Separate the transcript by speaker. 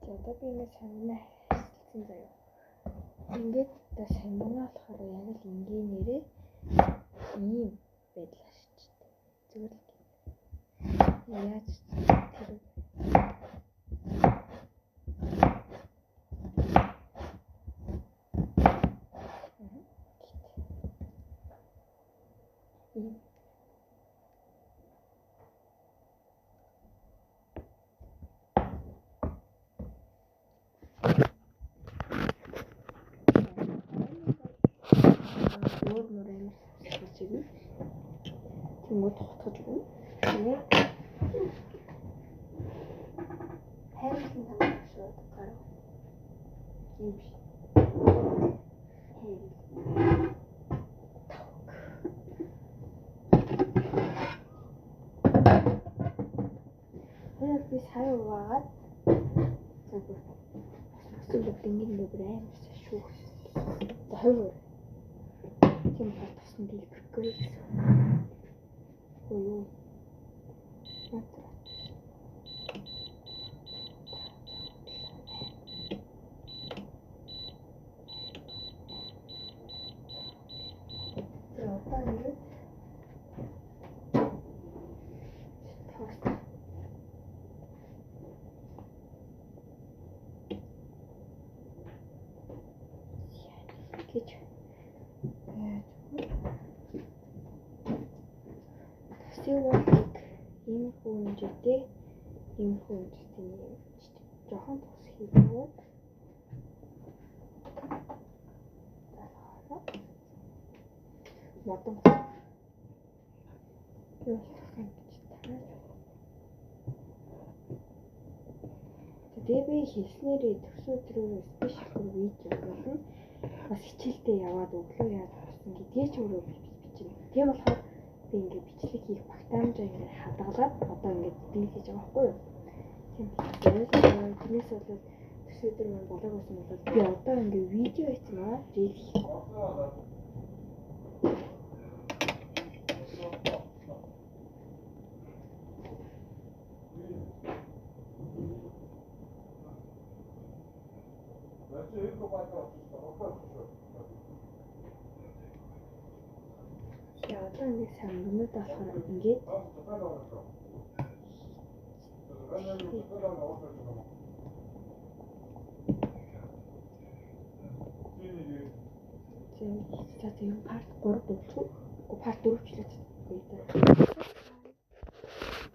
Speaker 1: За одоо би ингээд сангинаа хэлсэн заяа. Ингээд одоо сангинаа болохоор яг л энгийнээрээ ийм байдал ашигчтай. Зүгээр л яаж тэр Тэнгууд хотгож өгнө. Тэгээд хайрлын тамаа шууд гарав. Ийм биш. Тэгээд би сая уугаад зөвхөн дэнгин нөөр амарсан шүү. Хойвор. Тийм болсон дэлбэргүй. Юу. Ийм хүнжтэй жоохон тус хийгээд модон юу тэгээд би хэлснээрээ төсөө төрөөр спешиал видео болно. Бас хичээлдээ яваад өглөө яаж болсон гэдгийг ч өөрөө бичнэ. Тийм болохоор би ингээд бичлэг хийх багтаамжаа ингээд хадгалаад одоо ингээд бий хийж байгаа байхгүй юу? Тийм болохоор тэрнээс болоод төсөөдөр мань болоог байсан бол би одоо ингээд видео хийцгаа рил хийх. Я одоо нэг сангинууд болохоор ингээд тийм part 3 дүүцүү. Part 4 ч л